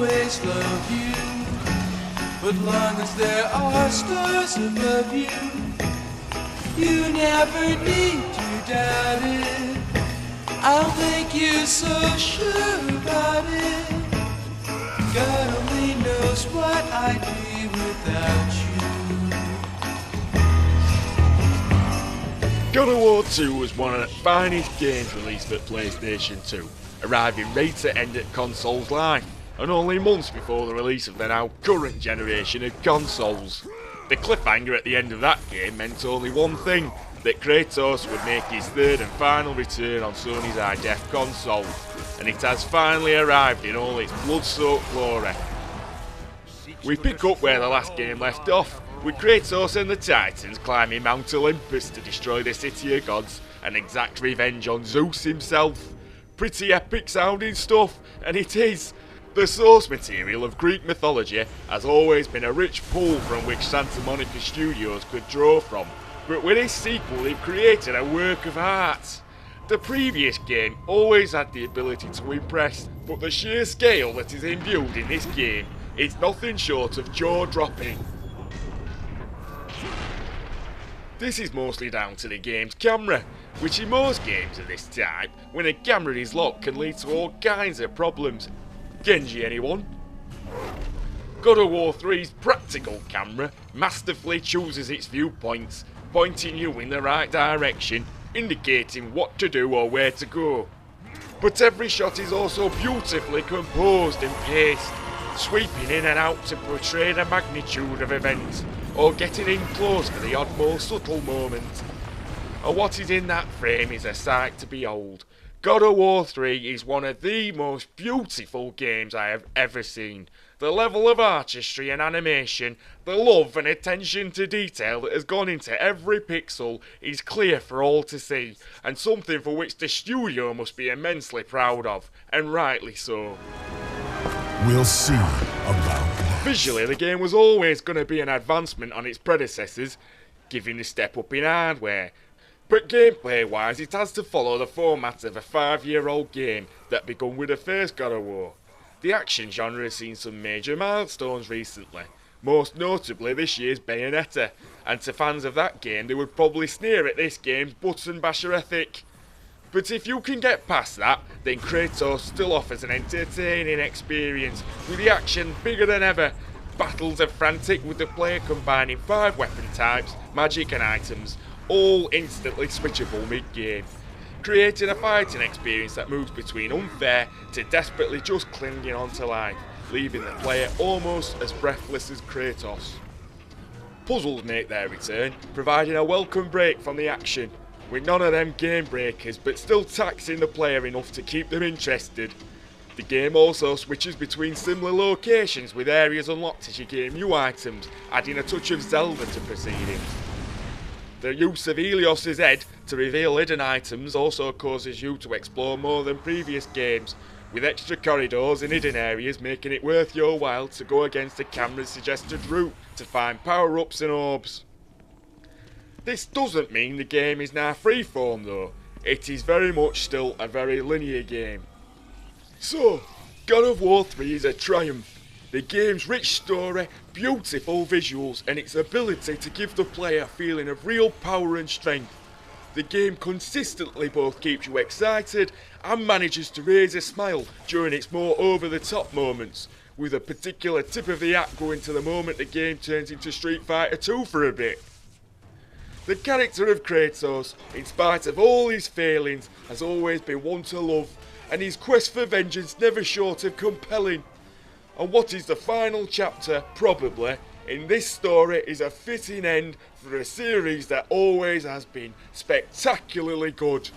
always love you. But long as there are stars above you, you never need to doubt it. I'll make you so sure about it. God only knows what I'd be without you. God of War 2 was one of the finest games released for PlayStation 2, arriving right at end of console's life, and only months before the release of the now current generation of consoles. The cliffhanger at the end of that game meant only one thing, that Kratos would make his third and final return on Sony's high-def console, and it has finally arrived in all its blood-soaked glory. We pick up where the last game left off, with Kratos and the Titans climbing Mount Olympus to destroy the City of Gods and exact revenge on Zeus himself. Pretty epic sounding stuff, and it is. The source material of Greek mythology has always been a rich pool from which Santa Monica Studios could draw from, but with this sequel they've created a work of art. The previous game always had the ability to impress, but the sheer scale that is imbued in this game is nothing short of jaw-dropping. This is mostly down to the game's camera, which in most games of this type, when a camera is locked, can lead to all kinds of problems. Genji, anyone? God of War 3's practical camera masterfully chooses its viewpoints, pointing you in the right direction, indicating what to do or where to go. But every shot is also beautifully composed and paced, sweeping in and out to portray the magnitude of events, or getting in close for the odd more subtle moment. And what is in that frame is a sight to behold. God of War 3 is one of the most beautiful games I have ever seen. The level of artistry and animation, the love and attention to detail that has gone into every pixel is clear for all to see, and something for which the studio must be immensely proud of, and rightly so. We'll see about that. Visually, the game was always going to be an advancement on its predecessors, giving a step up in hardware. But gameplay-wise, it has to follow the format of a 5-year-old game that begun with the first God of War. The action genre has seen some major milestones recently, most notably this year's Bayonetta, and to fans of that game they would probably sneer at this game's button basher ethic. But if you can get past that, then Kratos still offers an entertaining experience, with the action bigger than ever. Battles are frantic, with the player combining 5 weapon types, magic and items, all instantly switchable mid-game, creating a fighting experience that moves between unfair to desperately just clinging on to life, leaving the player almost as breathless as Kratos. Puzzles make their return, providing a welcome break from the action, with none of them game breakers but still taxing the player enough to keep them interested. The game also switches between similar locations, with areas unlocked as you gain new items, adding a touch of Zelda to proceedings. The use of Helios's head to reveal hidden items also causes you to explore more than previous games, with extra corridors and hidden areas making it worth your while to go against the camera's suggested route to find power-ups and orbs. This doesn't mean the game is now freeform though, it is very much still a very linear game. So, God of War 3 is a triumph. The game's rich story, beautiful visuals and its ability to give the player a feeling of real power and strength. The game consistently both keeps you excited and manages to raise a smile during its more over-the-top moments, with a particular tip of the hat going to the moment the game turns into Street Fighter 2 for a bit. The character of Kratos, in spite of all his failings, has always been one to love, and his quest for vengeance never short of compelling. And what is the final chapter, probably, in this story is a fitting end for a series that always has been spectacularly good.